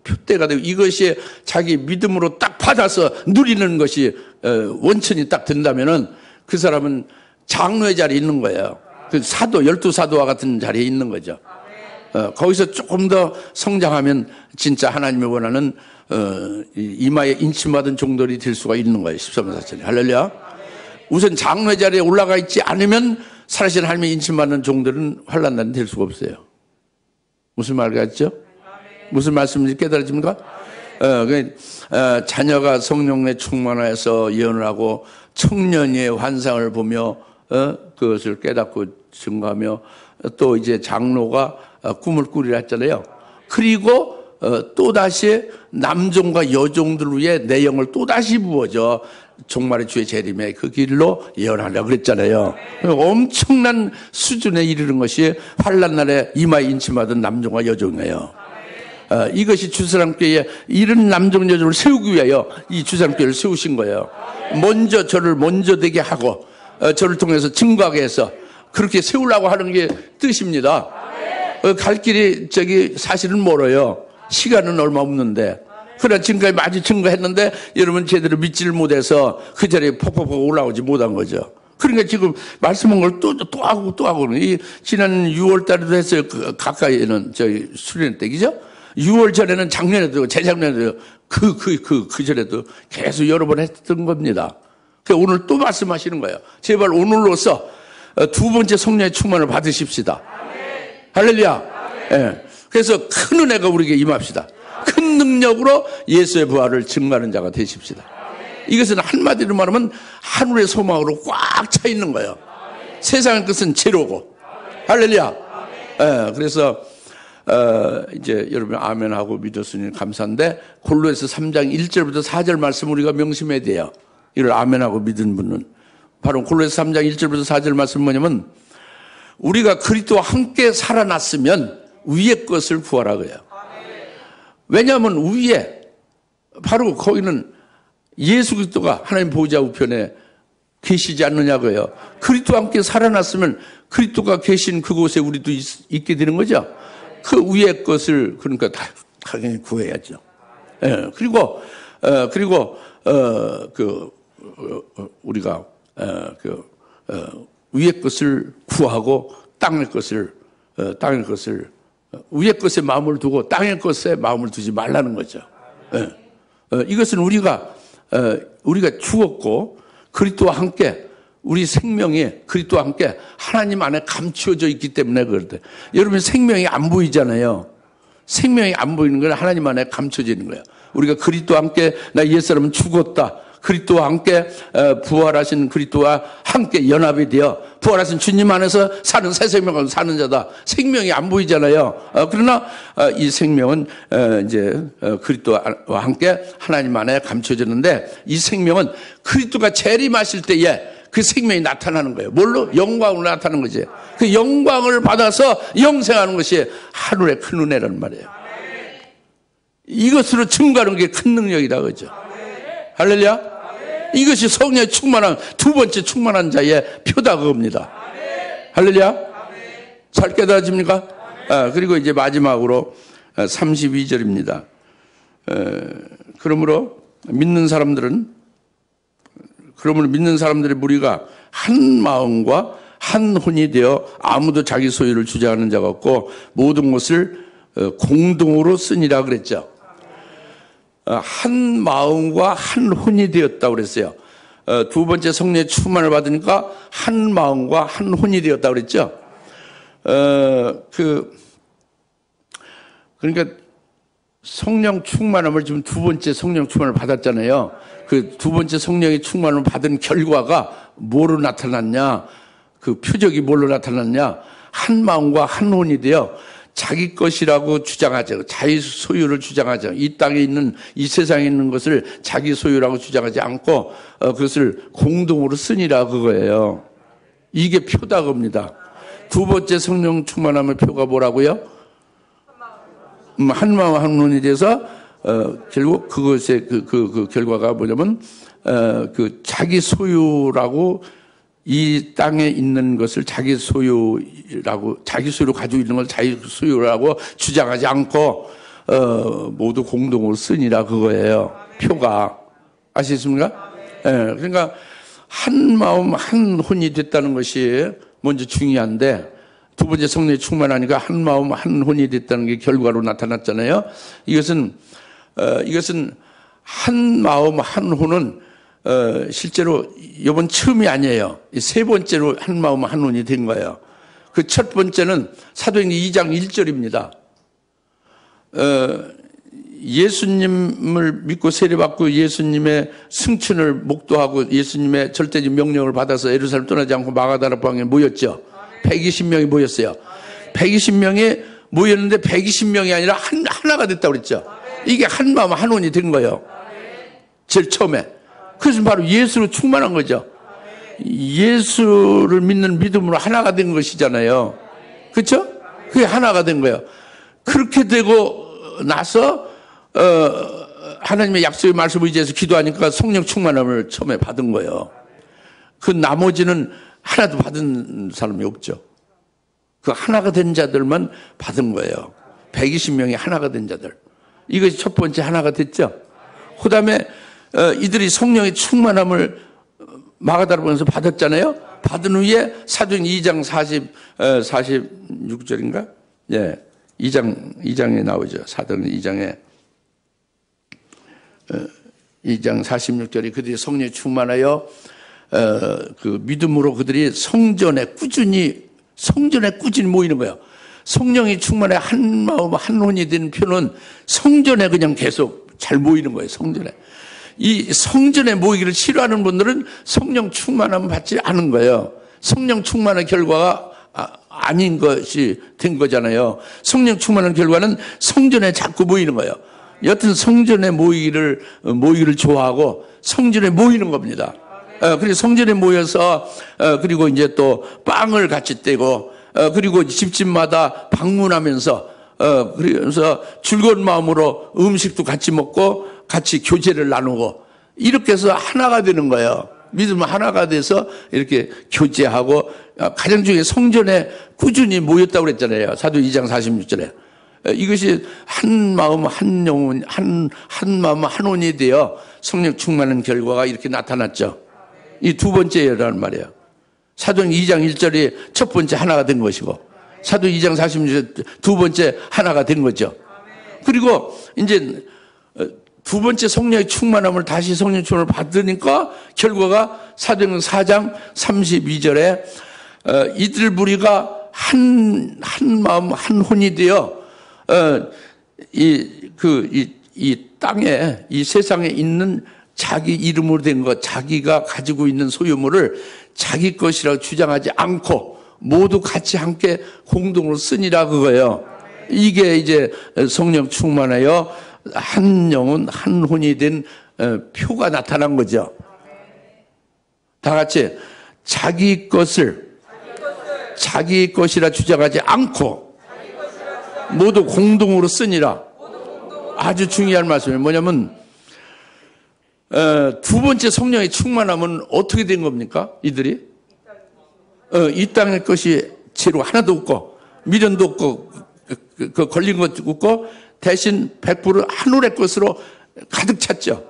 표대가 되고 이것이 자기 믿음으로 딱 받아서 누리는 것이 원천이 딱 된다면은 그 사람은 장로의 자리에 있는 거예요. 그 사도, 12사도와 같은 자리에 있는 거죠. 거기서 조금 더 성장하면 진짜 하나님이 원하는 이마에 인침받은 종들이 될 수가 있는 거예요. 13사절에. 할렐루야. 우선 장로의 자리에 올라가 있지 않으면 살아계신 하나님의 인침받는 종들은 환난날은 될 수가 없어요. 무슨 말 같죠? 무슨 말씀인지 깨달아집니까? 자녀가 성령의 충만하여서 예언을 하고 청년의 환상을 보며 그것을 깨닫고 증거하며 또 이제 장로가 꿈을 꾸리라 했잖아요. 그리고 또다시 남종과 여종들 위해 내 영을 또다시 부어줘 종말의 주의 재림의 그 길로 예언하려고 그랬잖아요. 엄청난 수준에 이르는 것이 환난날에 이마에 인침하던 남종과 여종이에요. 이것이 주사람교회에 이런 남종 여종을 세우기 위하여 이 주사람교회를 세우신 거예요. 먼저 저를 먼저 되게 하고 저를 통해서 증거하게 해서 그렇게 세우려고 하는 게 뜻입니다. 갈 길이 사실은 멀어요. 시간은 얼마 없는데. 그러나 지금까지 많이 증거했는데 여러분 제대로 믿지를 못해서 그 자리에 폭폭폭 올라오지 못한 거죠. 그러니까 지금 말씀한 걸 또 하고 이 지난 6월 달에도 했어요. 가까이에는 수련 때기죠. 6월 전에는 작년에도 재작년에도 그 전에도 계속 여러 번 했던 겁니다. 그러니까 오늘 또 말씀하시는 거예요. 제발 오늘로써 두 번째 성령의 충만을 받으십시다. 할렐루야. 예. 그래서 큰 은혜가 우리에게 임합시다. 큰 능력으로 예수의 부활을 증거하는 자가 되십시다. 이것은 한마디로 말하면 하늘의 소망으로 꽉 차 있는 거예요. 세상의 것은 제로고. 할렐루야. 예. 그래서 이제 여러분 아멘하고 믿었으니 감사한데 골로새서 3장 1절부터 4절 말씀 우리가 명심해야 돼요. 이를 아멘하고 믿은 분은 바로 골로새서 3장 1절부터 4절 말씀 뭐냐면 우리가 그리스도와 함께 살아났으면 위의 것을 구하라고요. 왜냐하면 위에 바로 거기는 예수 그리스도가 하나님 보좌 우편에 계시지 않느냐고요. 그리스도와 함께 살아났으면 그리스도가 계신 그곳에 우리도 있게 되는 거죠. 그 위의 것을 그러니까 당연히 구해야죠. 예. 그리고 우리가 위의 것을 구하고 땅의 것을 위의 것에 마음을 두고 땅의 것에 마음을 두지 말라는 거죠. 예. 이것은 우리가 죽었고 그리스도와 함께 우리 생명이 그리스도와 함께 하나님 안에 감추어져 있기 때문에 그런데 여러분 생명이 안 보이잖아요. 생명이 안 보이는 건 하나님 안에 감춰져 있는 거예요. 우리가 그리스도와 함께 나 옛사람은 죽었다. 그리스도와 함께 부활하신 그리스도와 함께 연합이 되어 부활하신 주님 안에서 사는 새 생명을 사는 자다. 생명이 안 보이잖아요. 그러나 이 생명은 이제 그리스도와 함께 하나님 안에 감춰졌는데 이 생명은 그리스도가 재림하실 때에 그 생명이 나타나는 거예요. 뭘로? 영광으로 나타나는 거지. 그 영광을 받아서 영생하는 것이 하늘의 큰 은혜라는 말이에요. 이것으로 증거하는 게 큰 능력이다 그죠? 할렐루야. 이것이 성령의 충만한 두 번째 충만한 자의 표다 그겁니다. 할렐루야. 잘 깨달아집니까? 그리고 이제 마지막으로 32절입니다. 그러므로 믿는 사람들의 무리가 한 마음과 한 혼이 되어 아무도 자기 소유를 주장하는 자가 없고 모든 것을 공동으로 쓰니라 그랬죠. 한 마음과 한 혼이 되었다고 그랬어요. 두 번째 성령의 충만을 받으니까 한 마음과 한 혼이 되었다고 그랬죠. 그러니까 성령 충만함을 지금 두 번째 성령 충만을 받았잖아요. 그 두 번째 성령의 충만을 받은 결과가 뭐로 나타났냐? 그 표적이 뭘로 나타났냐? 한 마음과 한 혼이 되어 자기 것이라고 주장하죠. 자기 소유를 주장하죠. 이 땅에 있는, 이 세상에 있는 것을 자기 소유라고 주장하지 않고 그것을 공동으로 쓰니라 그거예요. 이게 표다 겁니다. 두 번째 성령 충만함의 표가 뭐라고요? 한 마음 한 혼이 돼서 결국 그것의 그 결과가 뭐냐면 그 자기 소유라고, 이 땅에 있는 것을 자기 소유로 가지고 있는 걸 자기 소유라고 주장하지 않고 모두 공동으로 쓰니라 그거예요. 표가. 아시겠습니까? 예, 그러니까 한 마음 한 혼이 됐다는 것이 먼저 중요한데, 두 번째 성령이 충만하니까 한 마음 한 혼이 됐다는 게 결과로 나타났잖아요. 이것은 한 마음 한 혼은 실제로 이번 처음이 아니에요. 세 번째로 한 마음 한 혼이 된 거예요. 그 첫 번째는 사도행전 2장 1절입니다. 예수님을 믿고 세례받고 예수님의 승천을 목도하고 예수님의 절대적 명령을 받아서 예루살렘 떠나지 않고 마가다라 방에 모였죠. 120명이 모였어요. 120명이 모였는데 120명이 아니라 하나가 됐다고 그랬죠. 이게 한 마음 한 혼이 된 거예요. 제일 처음에. 그것은 바로 예수로 충만한 거죠. 예수를 믿는 믿음으로 하나가 된 것이잖아요. 그렇죠? 그게 하나가 된 거예요. 그렇게 되고 나서 하나님의 약속의 말씀을 의지해서 기도하니까 성령 충만함을 처음에 받은 거예요. 그 나머지는 하나도 받은 사람이 없죠. 그 하나가 된 자들만 받은 거예요. 120명이 하나가 된 자들. 이것이 첫 번째 하나가 됐죠. 그 다음에 이들이 성령의 충만함을 마가다라에서 받았잖아요. 받은 후에 사도행전 2장 46절인가? 예. 2장에 나오죠. 사도행전 2장 46절이 그들이 성령에 충만하여 그 믿음으로 그들이 성전에 꾸준히 모이는 거예요. 성령이 충만해 한 마음 한 혼이 된 표는 성전에 그냥 계속 잘 모이는 거예요. 성전에. 이 성전에 모이기를 싫어하는 분들은 성령 충만함을 받지 않은 거예요. 성령 충만의 결과가 아닌 것이 된 거잖아요. 성령 충만한 결과는 성전에 자꾸 모이는 거예요. 여튼 성전에 모이기를 좋아하고 성전에 모이는 겁니다. 그리고 성전에 모여서 그리고 이제 또 빵을 같이 떼고 그리고 집집마다 방문하면서 그러면서 즐거운 마음으로 음식도 같이 먹고 같이 교제를 나누고 이렇게 해서 하나가 되는 거예요. 믿음 하나가 돼서 이렇게 교제하고 가장 중요한 성전에 꾸준히 모였다고 그랬잖아요. 사도 2장 46절에. 이것이 한 마음 한 영혼 한 마음 한 혼이 되어 성령 충만한 결과가 이렇게 나타났죠. 이 두 번째라는 말이에요. 사도행전 2장 1절이 첫 번째 하나가 된 것이고 사도 2장 46절 두 번째 하나가 된 거죠. 그리고 이제 두 번째 성령의 충만함을 다시 성령 충만을 받으니까 결과가 사도행전 4장 32절에 이들 무리가 한 마음 한 혼이 되어 이 땅에 이 세상에 있는 자기 이름으로 된 것, 자기가 가지고 있는 소유물을 자기 것이라고 주장하지 않고 모두 같이 함께 공동으로 쓰니라 그거예요. 이게 이제 성령 충만하여 한 영혼 한 혼이 된 표가 나타난 거죠. 다 같이 자기 것을 자기 것이라 주장하지 않고 모두 공동으로 쓰니라. 아주 중요한 말씀이에요. 뭐냐면 두 번째 성령의 충만함은 어떻게 된 겁니까? 이들이 이 땅의 것이 재료 하나도 없고 미련도 없고 그 걸린 것도 없고 대신 100% 하늘의 것으로 가득 찼죠.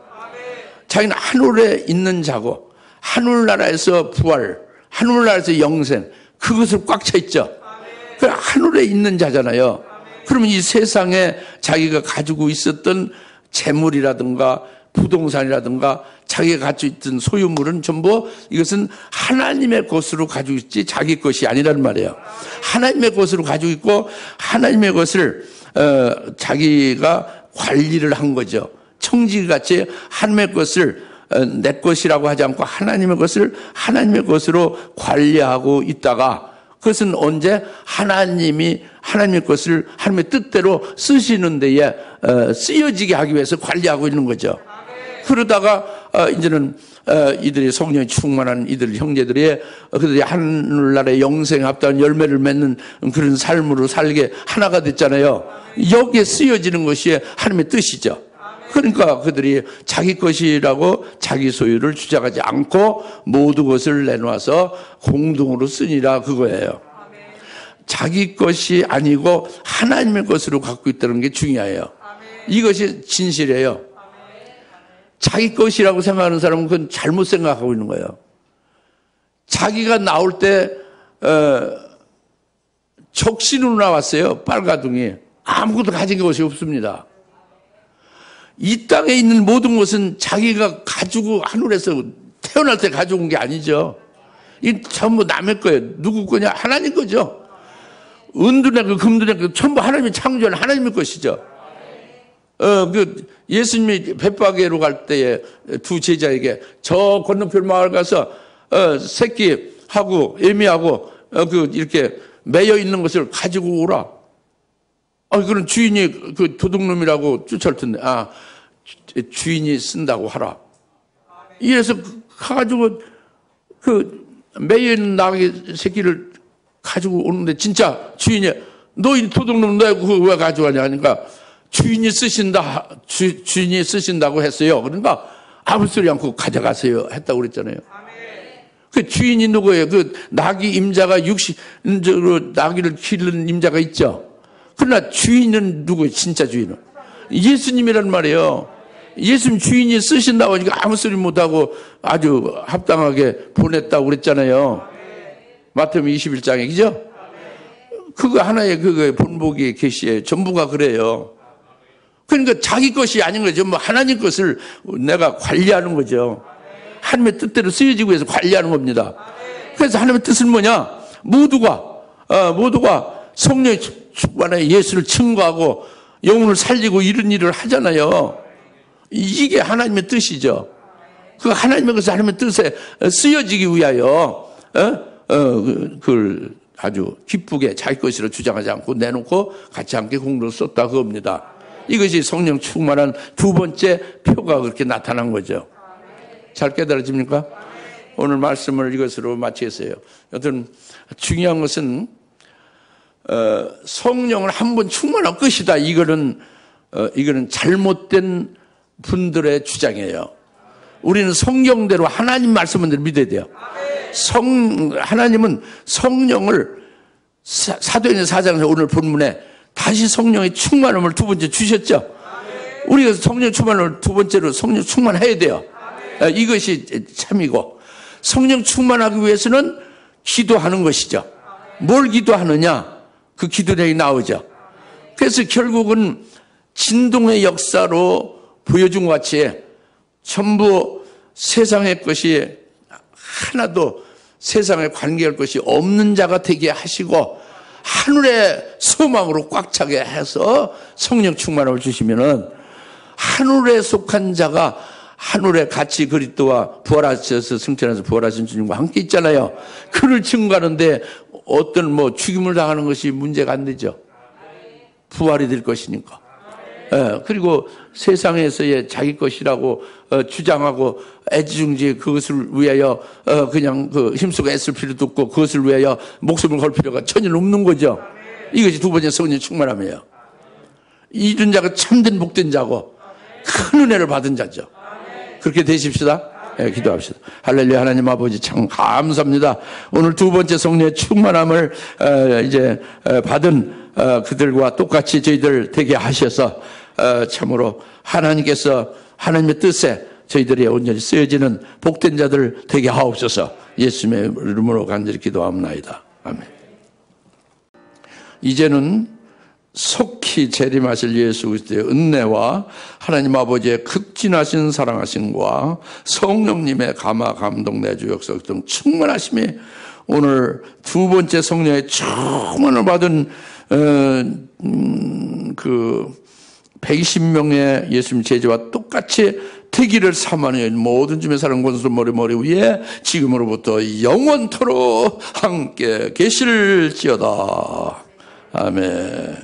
자기는 하늘에 있는 자고 하늘나라에서 부활, 하늘나라에서 영생 그것을 꽉 차 있죠. 그 하늘에 있는 자잖아요. 그러면 이 세상에 자기가 가지고 있었던 재물이라든가 부동산이라든가 자기가 가지고 있던 소유물은 전부 이것은 하나님의 것으로 가지고 있지 자기 것이 아니라는 말이에요. 하나님의 것으로 가지고 있고 하나님의 것을 자기가 관리를 한 거죠. 청지기같이 하나님의 것을 내 것이라고 하지 않고 하나님의 것을 하나님의 것으로 관리하고 있다가, 그것은 언제 하나님이 하나님의 것을 하나님의 뜻대로 쓰시는 데에 쓰여지게 하기 위해서 관리하고 있는 거죠. 그러다가 이제는 이들이 성령이 충만한 이들 형제들이 그들이 하늘나라의 영생에 합당한 열매를 맺는 그런 삶으로 살게 하나가 됐잖아요. 여기에 쓰여지는 것이 하나님의 뜻이죠. 그러니까 그들이 자기 것이라고 자기 소유를 주장하지 않고 모두 것을 내놓아서 공동으로 쓰니라, 그거예요. 자기 것이 아니고 하나님의 것으로 갖고 있다는 게 중요해요. 이것이 진실이에요. 자기 것이라고 생각하는 사람은 그건 잘못 생각하고 있는 거예요. 자기가 나올 때 적신으로 나왔어요. 빨가둥이. 아무것도 가진 것이 없습니다. 이 땅에 있는 모든 것은 자기가 가지고 하늘에서 태어날 때 가져온 게 아니죠. 이 전부 남의 거예요. 누구 거냐? 하나님 거죠. 은도 내고 금도 내고 전부 하나님이 창조한 하나님의 것이죠. 예수님이 벳바게로 갈 때에 두 제자에게 저 건너편 마을 가서 새끼하고 애미하고 이렇게 매여 있는 것을 가지고 오라. 그런 주인이 그 도둑놈이라고 쫓아올 텐데, 주인이 쓴다고 하라. 이래서 가가지고 매여 있는 나귀 새끼를 가지고 오는데, 진짜 주인이 너 이 도둑놈 너 그거 왜 가져가냐 하니까 주인이 쓰신다고 했어요. 그러니까 아무 소리 않고 가져가세요 했다고 그랬잖아요. 그 주인이 누구예요? 그 나귀 임자가 육신적으로 나귀를 기르는 임자가 있죠. 그러나 주인은 누구예요? 진짜 주인은 예수님이란 말이에요. 예수님 주인이 쓰신다고 하니까 아무 소리 못하고 아주 합당하게 보냈다고 그랬잖아요. 마태복음 21장에, 그죠? 그거 하나의 그거 본보기의 계시에 전부가 그래요. 그러니까 자기 것이 아닌 거죠. 뭐 하나님 것을 내가 관리하는 거죠. 하나님의 뜻대로 쓰여지고 해서 관리하는 겁니다. 그래서 하나님의 뜻은 뭐냐? 모두가 성령의 충만에 예수를 증거하고 영혼을 살리고 이런 일을 하잖아요. 이게 하나님의 뜻이죠. 그 하나님의 것을 하나님의 뜻에 쓰여지기 위하여 그걸 아주 기쁘게 자기 것으로 주장하지 않고 내놓고 같이 함께 공로를 썼다, 그겁니다. 이것이 성령 충만한 두 번째 표가 그렇게 나타난 거죠. 잘 깨달아집니까? 오늘 말씀을 이것으로 마치겠어요. 여튼 중요한 것은 성령을 한 번 충만한 끝이다. 이거는 잘못된 분들의 주장이에요. 우리는 성경대로 하나님 말씀을 믿어야 돼요. 하나님은 성령을 사도행전 4장에서 오늘 본문에 다시 성령의 충만함을 두 번째 주셨죠. 우리가 성령 충만을 두 번째로 성령 충만해야 돼요. 이것이 참이고, 성령 충만하기 위해서는 기도하는 것이죠. 뭘 기도하느냐? 그 기도 내용이 나오죠. 그래서 결국은 진동의 역사로 보여준 것 같이 전부 세상의 것이 하나도 세상에 관계할 것이 없는 자가 되게 하시고 하늘의 소망으로 꽉 차게 해서 성령 충만함을 주시면은 하늘에 속한 자가 하늘에 같이 그리스도와 부활하셔서 승천해서 부활하신 주님과 함께 있잖아요. 그를 증거하는데 어떤 죽임을 당하는 것이 문제가 안 되죠. 부활이 될 것이니까. 그리고 세상에서의 자기 것이라고 주장하고 애지중지 그것을 위하여 그냥 힘쓰고 애쓸 필요도 없고 그것을 위하여 목숨을 걸 필요가 전혀 없는 거죠. 이것이 두 번째 성령 충만함이에요. 이런 자가 참된 복된 자고 큰 은혜를 받은 자죠. 그렇게 되십시다. 기도합시다. 할렐루야. 하나님 아버지 참 감사합니다. 오늘 두 번째 성령의 충만함을 이제 받은 그들과 똑같이 저희들 되게 하셔서 참으로 하나님께서 하나님의 뜻에 저희들이 온전히 쓰여지는 복된 자들 되게 하옵소서. 예수님의 이름으로 간절히 기도합나이다. 아멘. 이제는 속히 재림하실 예수 그리스도의 은혜와 하나님 아버지의 극진하신 사랑하심과 성령님의 감화 감동 내주 역사 등 충만하심이 오늘 두 번째 성령의 충만을 받은 그 120명의 예수님 제자와 똑같이 되기를 사모하는 모든 주의 사랑 권수 머리 위에 지금으로부터 영원토록 함께 계실지어다. 아멘.